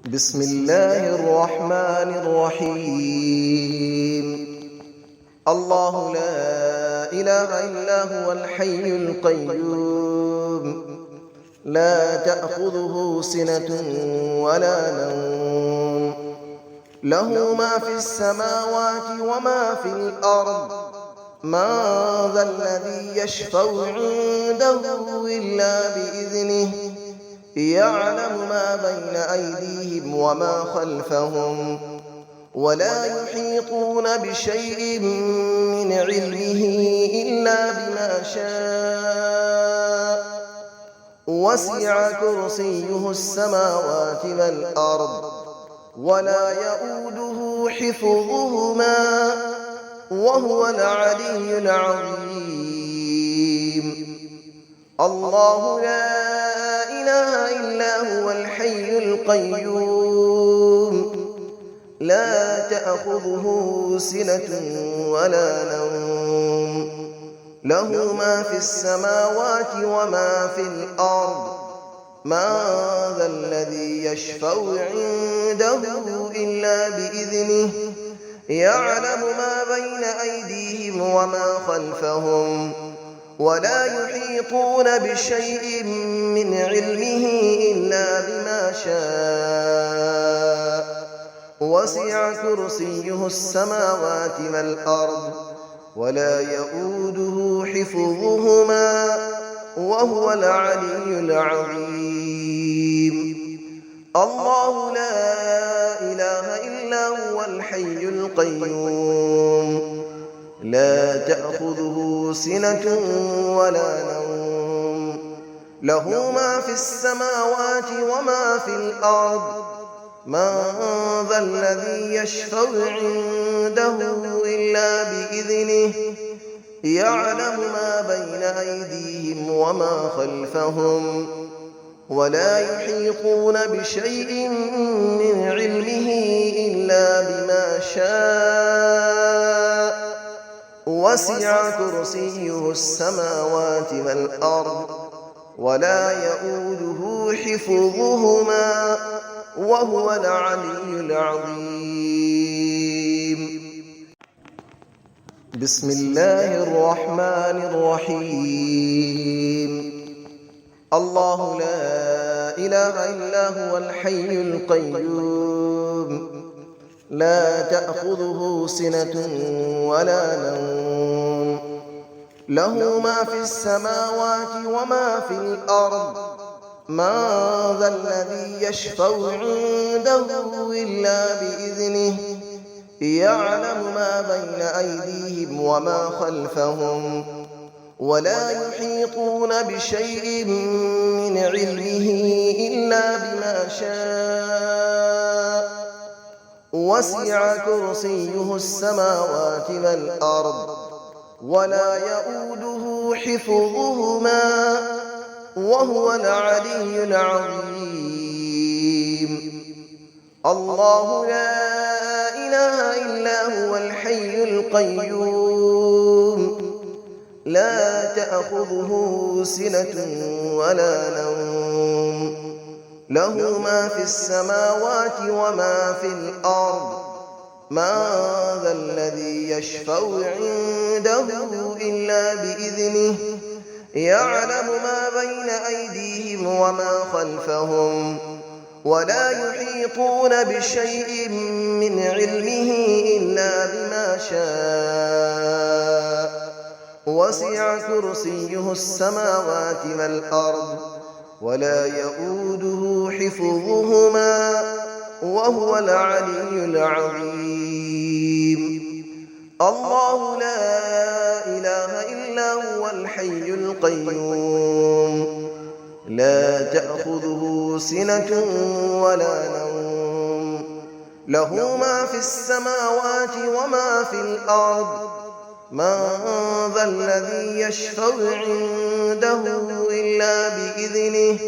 بسم الله الرحمن الرحيم. الله لا إله إلا هو الحي القيوم، لا تأخذه سنة ولا نوم، له ما في السماوات وما في الأرض. من ذا الذي يشفع عنده إلا بإذنه، يعلم ما بين أيديهم وما خلفهم، ولا يحيطون بشيء من علمه إلا بما شاء. وسع كرسيه السماوات والأرض، ولا يؤوده حفظهما، وهو العلي العظيم. الله لا إله إلا هو الحي القيوم، لا تأخذه سنة ولا نوم، له ما في السماوات وما في الأرض. من ذا الذي يشفع عنده إلا بإذنه، يعلم ما بين أيديهم وما خلفهم، ولا يحيطون بشيء من علمه إلا بما شاء. وسع كرسيه السماوات والأرض، ولا يؤوده حفظهما، وهو العلي العظيم. الله لا إله إلا هو الحي القيوم، لا تأخذه سنة ولا نوم، له ما في السماوات وما في الأرض. من ذا الذي يشفع عنده إلا بإذنه، يعلم ما بين أيديهم وما خلفهم، ولا يحيطون بشيء من علمه إلا بما شاء. وسع كرسيه السماوات والأرض، ولا يؤوده حفظهما، وهو العلي العظيم. بسم الله الرحمن الرحيم. الله لا إله إلا هو الحي القيوم، لا تأخذه سنة ولا نوم، له ما في السماوات وما في الأرض. من ذا الذي يشفع عنده إلا بإذنه، يعلم ما بين أيديهم وما خلفهم، ولا يحيطون بشيء من علمه إلا بما شاء. وسع كرسيه السماوات والأرض، ولا يؤوده حفظهما، وهو العلي العظيم. الله لا إله إلا هو الحي القيوم، لا تأخذه سنة ولا نوم، له ما في السماوات وما في الأرض. من ذا الذي يشفع عنده إلا بإذنه، يعلم ما بين أيديهم وما خلفهم، ولا يحيطون بشيء من علمه إلا بما شاء. وسع كرسيه السماوات والأرض، ولا يؤوده حفظهما، وهو العلي العظيم. الله لا إله إلا هو الحي القيوم، لا تأخذه سنة ولا نوم، له ما في السماوات وما في الأرض. من ذا الذي يشفع عنده إلا بإذنه،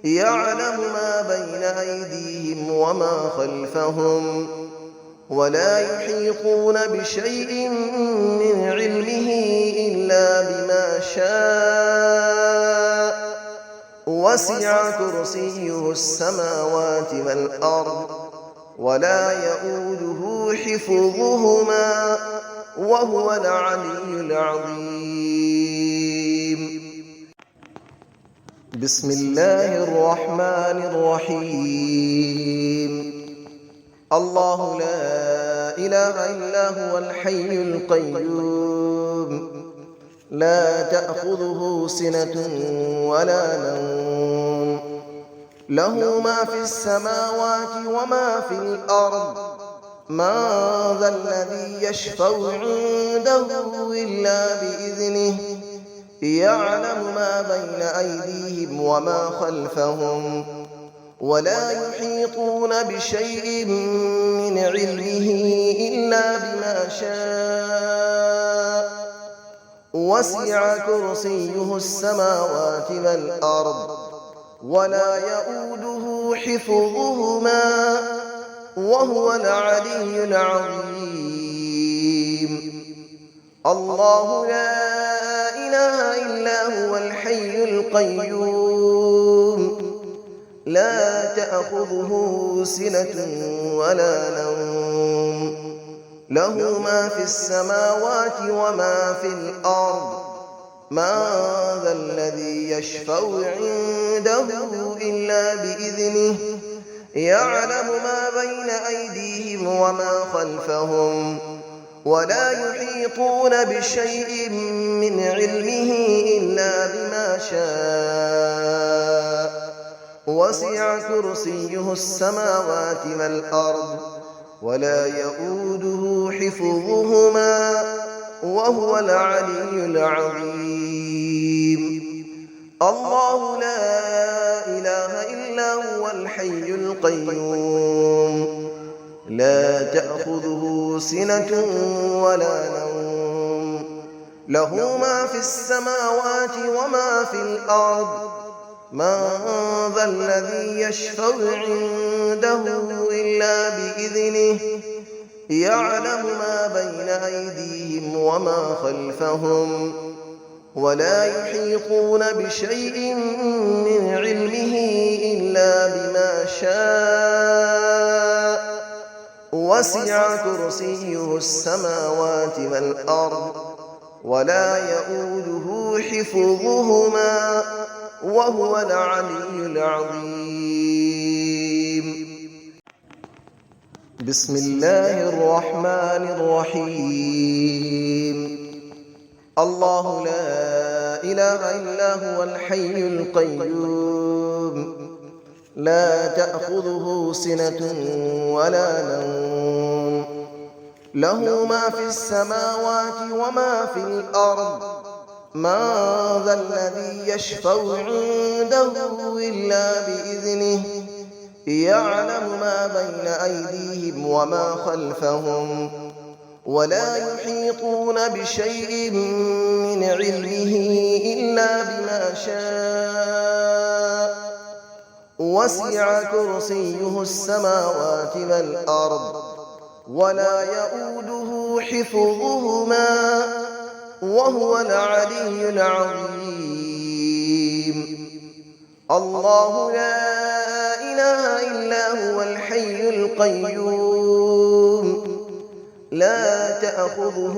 يعلم ما بين أيديهم وما خلفهم، ولا يحيطون بشيء من علمه إلا بما شاء. وسع كرسيه السماوات والأرض ولا يؤوده حفظهما وهو العلي العظيم. بسم الله الرحمن الرحيم. الله لا إله إلا هو الحي القيوم لا تأخذه سنة ولا نوم له ما في السماوات وما في الأرض من ذا الذي يشفع عنده إلا بإذنه يعلم ما بين أيديهم وما خلفهم ولا يحيطون بشيء من علمه إلا بما شاء وسع كرسيه السماوات والأرض ولا يؤوده حفظهما وهو العلي العظيم. الله لا إله إلا هو الحي القيوم لا تأخذه سنة ولا نوم له ما في السماوات وما في الأرض من ذا الذي يشفع عنده إلا بإذنه يعلم ما بين أيديهم وما خلفهم ولا يحيطون بشيء من علمه إلا بما شاء وسع كرسيه السماوات والأرض ولا يؤوده حفظهما وهو العلي العظيم. الله لا إله إلا هو الحي القيوم لا تأخذه سنة ولا نوم له ما في السماوات وما في الأرض من ذا الذي يشفع عنده إلا بإذنه يعلم ما بين أيديهم وما خلفهم ولا يحيطون بشيء من علمه إلا بما شاء وسع كرسيه السماوات والأرض ولا يؤوده حفظهما وهو العلي العظيم. بسم الله الرحمن الرحيم. الله لا إله إلا هو الحي القيوم لا تأخذه سنة ولا نوم له ما في السماوات وما في الأرض من ذا الذي يشفع عنده إلا بإذنه يعلم ما بين أيديهم وما خلفهم ولا يحيطون بشيء من علمه إلا بما شاء وسع كرسيه السماوات والأرض ولا يؤوده حفظهما وهو العلي العظيم. الله لا إله إلا هو الحي القيوم لا تأخذه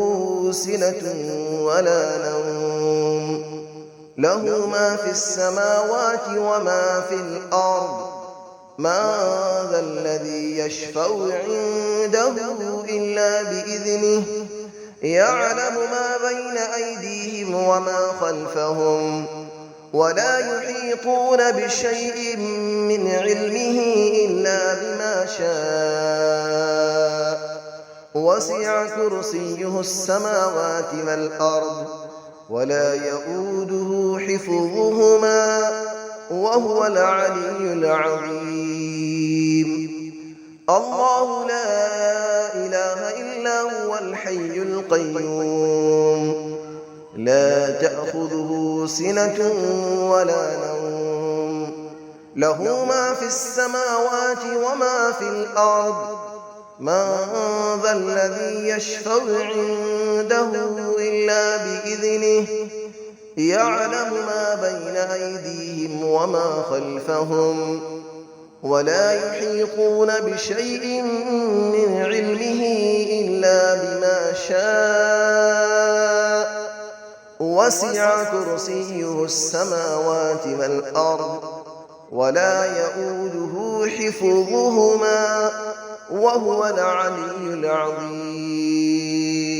سنة ولا نوم له ما في السماوات وما في الأرض من ذا الذي يشفع عنده إلا بإذنه يعلم ما بين أيديهم وما خلفهم ولا يحيطون بشيء من علمه إلا بما شاء وسع كرسيه السماوات والأرض ولا يؤوده حفظهما وهو العلي العظيم. الله لا إله إلا هو الحي القيوم لا تأخذه سنة ولا نوم له ما في السماوات وما في الأرض من ذا الذي يشفع عنده إلا بإذنه يعلم ما بين أيديهم وما خلفهم ولا يحيطون بشيء من علمه إلا بما شاء وسع كرسيه السماوات والأرض ولا يئوده حفظهما وهو العلي العظيم